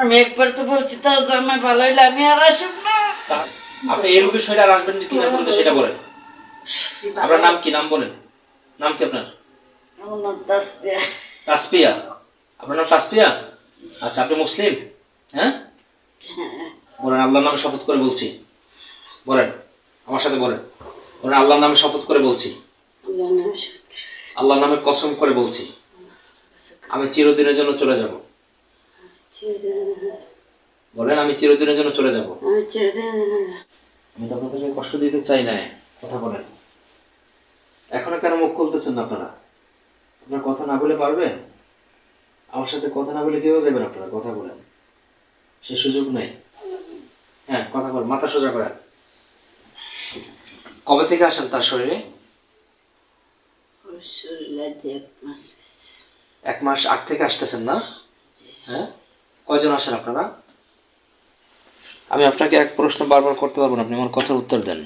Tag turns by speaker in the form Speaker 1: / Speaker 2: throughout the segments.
Speaker 1: আমি একবার তো বলছি তাও জামাই ভালো হইলে আমি আর আসব না।
Speaker 2: আপনি এই রোগের শরীরে আর আসবেন কিনা বলতে সেটা বলেন। আপনার নাম কি? নাম বলেন। নাম কি আপনার?
Speaker 1: আমার নাম তাসবিয়া।
Speaker 2: তাসপিয়া। আপনার নাম তাসপিয়া? আচ্ছা, আপনি মুসলিম? হ্যাঁ, বলেন আল্লাহর নামে শপথ করে বলছি। বলেন, আমার সাথে বলেন। বলেন আল্লাহর নামে শপথ করে বলছি, আল্লাহর নামে কসম করে বলছি, আমি চিরদিনের জন্য চলে যাব। বলেন আমি চিরদিনের জন্য চলে যাব। আমি তো আপনাদের কষ্ট দিতে চাই না। কথা বলেন। এখনো কেন মুখ খুলতেছেন না আপনারা? আপনার কথা না বলে পারবেন? আমার সাথে কথা না বলে কেউ যাবেন আপনারা? কথা বলেন, সে সুযোগ নেই। হ্যাঁ, কথা বলেন, মাথা সোজা করেন। কবে থেকে আসেন তার শরীরে? 1 মাস আগ থেকে আসতেছেন না? হ্যাঁ, কয়জন আসেন আপনারা? আমি আপনাকে এক প্রশ্ন বারবার করতে পারবো না, আপনি আমার কথার উত্তর দেন।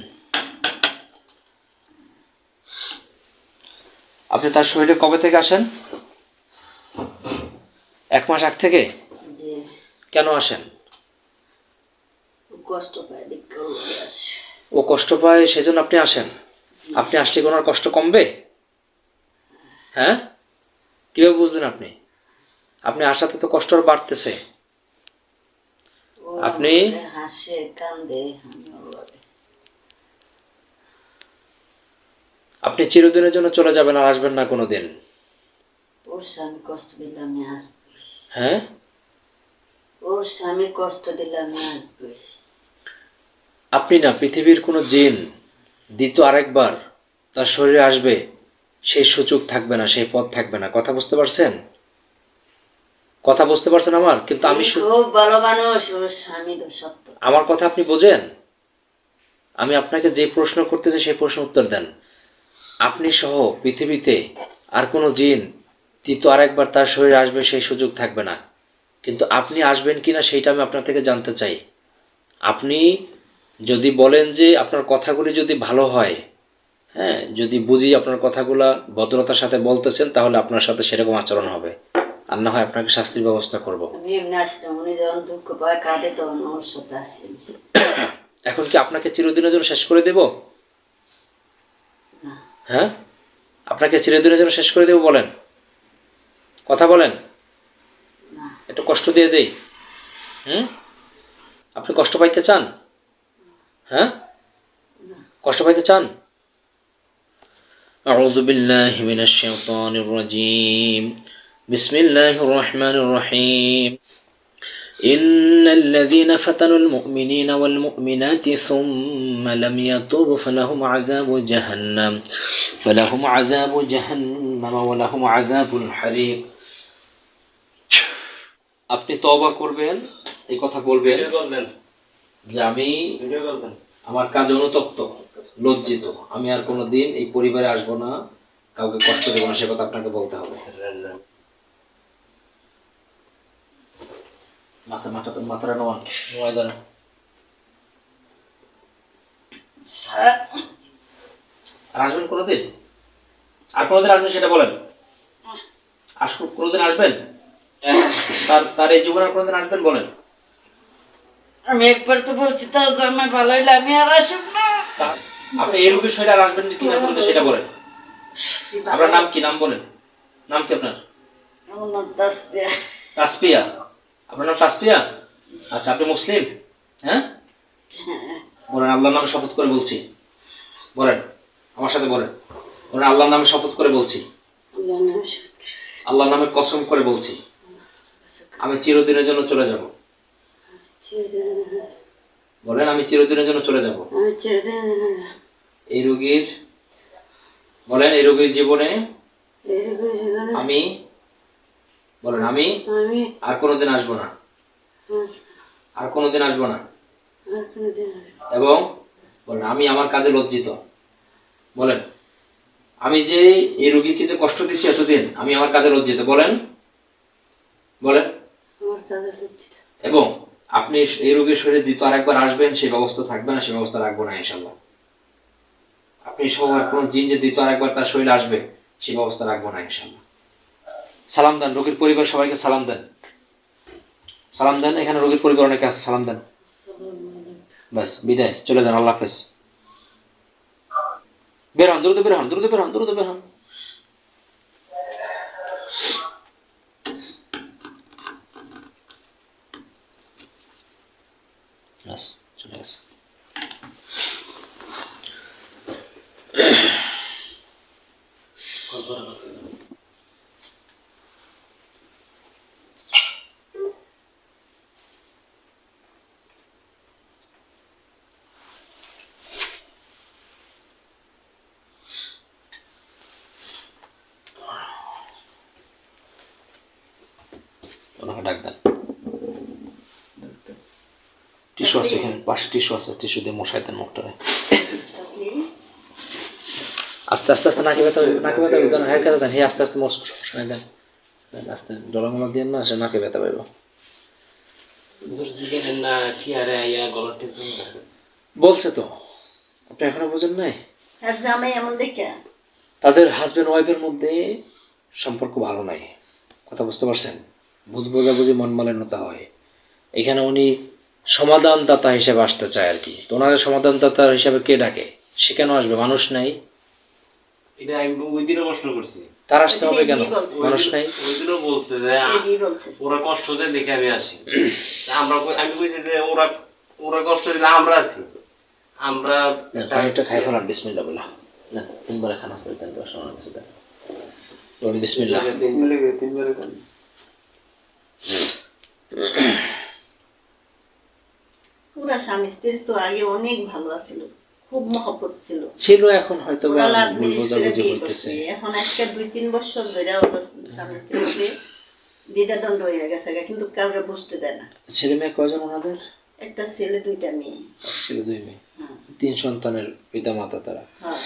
Speaker 2: আপনি তার শরীরে কবে থেকে আসেন? 1 মাস আগ থেকে? কেন আসেন? ও কষ্ট পায় সেজন্য আপনি আসেন? আপনি আসলে ওনার কষ্ট কমবে? হ্যাঁ, কিভাবে বুঝলেন আপনি? আপনি আসাতে তো কষ্ট আর বাড়তেছে। আপনি
Speaker 1: হাসে কান্দে
Speaker 2: আপনি চিরদিনের জন্য চলে যাবেন আর আসবেন না কোনোদিন।
Speaker 1: ওর স্বামী কষ্ট দিলে আমি আসবো।
Speaker 2: হ্যাঁ,
Speaker 1: ওর স্বামী কষ্ট দিলে আমি আসবো।
Speaker 2: আপনি না, পৃথিবীর কোনো জিন দ্বিতীয় আরেকবার তার শরীরে আসবে সেই সুযোগ থাকবে না, সেই পথ থাকবে না। কথা বুঝতে পারছেন? কথা বুঝতে পারছেন আমার? কিন্তু আমি
Speaker 1: খুব ভালো মানুষ, ওর স্বামী তো সত্য।
Speaker 2: আমার কথা আপনি বোঝেন? আমি আপনাকে যে প্রশ্ন করতেছি সেই প্রশ্ন উত্তর দেন। আপনি সহ পৃথিবীতে আর কোনো জিন তৃতীয় আরেকবার তার শরীরে আসবে সেই সুযোগ থাকবে না। কিন্তু আপনি আসবেন কিনা সেইটা আমি আপনার থেকে জানতে চাই। আপনি যদি বলেন যে আপনার কথাগুলি যদি ভালো হয়, হ্যাঁ, যদি বুঝি আপনার কথাগুলা ভদ্রতার সাথে বলতেছেন, তাহলে আপনার সাথে সেরকম আচরণ হবে। আর না হয় আপনাকে শাস্তির ব্যবস্থা করব।
Speaker 1: আমি এমনি আসতাম, উনি যখন দুঃখ পায় কাঁদে তখন ওর সাথে আসেন।
Speaker 2: এখন কি আপনাকে চিরদিনের জন্য শেষ করে দেব? হ্যাঁ, আপনাকে চিরদিনের জন্য শেষ করে দেব বলেন? কথা বলেন, একটু কষ্ট দিয়ে দেই। আপনি কষ্ট পাইতে চান? হ্যাঁ, কষ্ট পাইতে চান? আউযু বিল্লাহি মিনাশ শাইতানির রাজীম। বিসমিল্লাহির রহমানির রহিম। ইন্নাল্লাযীনা ফাতানুল মুমিনিনা ওয়াল মুমিনাতি সুম্মা লাম ইয়াতুবু ফালাহুম আযাবু জাহান্নাম ওয়া লাহুম আযাবুল হারিক। আপনি তওবা করবেন, এই কথা বলবেন যে আমি আমার কাজে অনুতপ্ত, লজ্জিত, আমি আর কোনোদিন এই পরিবারে আসবো না, কাউকে কষ্ট দেবো না, সে কথা আপনাকে বলতে হবে। মাথাটা নোয়াই দেন। আর আসবেন কোনোদিন? আর কোনোদিন আসবেন সেটা বলেন। কোনোদিন আসবেন? তার এই জীবনে আর কোনোদিন আসবেন বলেন?
Speaker 1: আমি একবার তো বলছি তাও জামাই ভালো হইলে আমি আর আসব না।
Speaker 2: আপনি এই রোগের শরীরে আর আসবেন কিনা বলতে সেটা বলেন। আপনার নাম কি? নাম বলেন। নাম কি আপনার?
Speaker 1: আমার নাম তাসবিয়া।
Speaker 2: তাসপিয়া। আপনার নাম তাসপিয়া? আচ্ছা, আপনি মুসলিম? হ্যাঁ, বলেন আল্লাহর নামে শপথ করে বলছি। বলেন, আমার সাথে বলেন। বলেন আল্লাহর নামে শপথ করে বলছি, আল্লাহর নামে কসম করে বলছি, আমি চিরদিনের জন্য চলে যাব। বলেন আমি চিরদিনের জন্য চলে যাব। এই রোগীর বলেন, এই রোগীর জীবনে আমি বলেন আমি আর কোনোদিন আসবো না, আর কোনোদিন আসবো না। এবং বলেন আমি আমার কাজে লজ্জিত। বলেন আমি যে এই রোগীকে যে কষ্ট দিচ্ছি এতদিন, আমি আমার কাজে লজ্জিত। বলেন, বলেন। এবং আপনি এই রোগীর শরীরে দ্বিতীয় আরেকবার আসবেন সেই ব্যবস্থা থাকবে না, সেই ব্যবস্থা রাখবো না ইনশাল্লাহ। আপনি সহ কোনো জিন যে দ্বিতীয় আরেকবার তার শরীরে আসবে সেই ব্যবস্থা রাখবো না ইনশাল্লাহ। সালাম দেন রোগীর পরিবার সবাইকে, সালাম দেন। সালাম দেন, এখানে রোগীর পরিবার অনেকে আছে, সালাম দেন। ব্যাস বিদায়, চলে যান, আল্লাহ হাফেজ। বের হন, দ্রুত বের হন, দ্রুত বের হন, দ্রুত বের হন। ব্যাস চলে গেছে। ওনাকে ডাক দেন। টিস্যু আছে এখানে, পাশে টিস্যু আছে, টিস্যু দিয়ে মশাই দেন মুখটারে। আস্তে আস্তে আস্তে নাকে ব্যথা, নাকে ব্যথা দেন, হ্যাঁ কাছে দেন, হে আস্তে আস্তে মশাই দেন, আস্তে জলমলা দিয়ে না, সে নাকে ব্যথা পাইব। বলছে তো, আপনি এখনো বোঝেন নাই? তাদের হাজবেন্ড ওয়াইফের মধ্যে সম্পর্ক ভালো নাই, কথা বুঝতে পারছেন? বুঝ বোঝাবুঝি মন মালিন্যতা হয়। এখানে উনি সমাধানদাতা হিসেবে আসতে চায় আর কি। তো ওনাদের সমাধানদাতা হিসেবে কে ডাকে? সে কেন আসবে? মানুষ নাই,
Speaker 3: এটা আমি ওই দিনও প্রশ্ন করছি।
Speaker 2: তার আসতে হবে কেন? মানুষ নাই।
Speaker 3: ওই দিনও বলছে যে ওরা কষ্ট দেয় দেখে আমি আসি। আমি কইছি যে ওরা কষ্ট দিলে আমরা আছি, আমরা
Speaker 2: পানিটা খাই ফেলান, বিসমিল্লাহ বলা না, তিনবার খানা আসতে দেন, দশ আমার কাছে দেন, বিসমিল্লাহ।
Speaker 1: পুরা স্বামী স্ত্রী তো আগে অনেক ভালো ছিল, খুব মহব্বত ছিল।
Speaker 2: ছিল, এখন হয়তো বা
Speaker 1: ওরা লাভ
Speaker 2: ভুল
Speaker 1: ম্যারেজ করে
Speaker 2: বোঝাবুঝি
Speaker 1: বিয়ে
Speaker 2: করতেছে।
Speaker 1: করছে। এখন আজকে 2-3 বছর ধরে ওরা স্বামী স্ত্রী দ্বিধাদ্বন্দ্ব হয়ে গেছে, কিন্তু কাউকে বুঝতে দেয় না।
Speaker 2: ছেলে মেয়ে কয়জন ওনাদের?
Speaker 1: একটা ছেলে 2টা মেয়ে।
Speaker 2: ছেলে 2 মেয়ে,
Speaker 1: হ্যাঁ
Speaker 2: 3 সন্তানের পিতা মাতা তারা।
Speaker 1: হ্যাঁ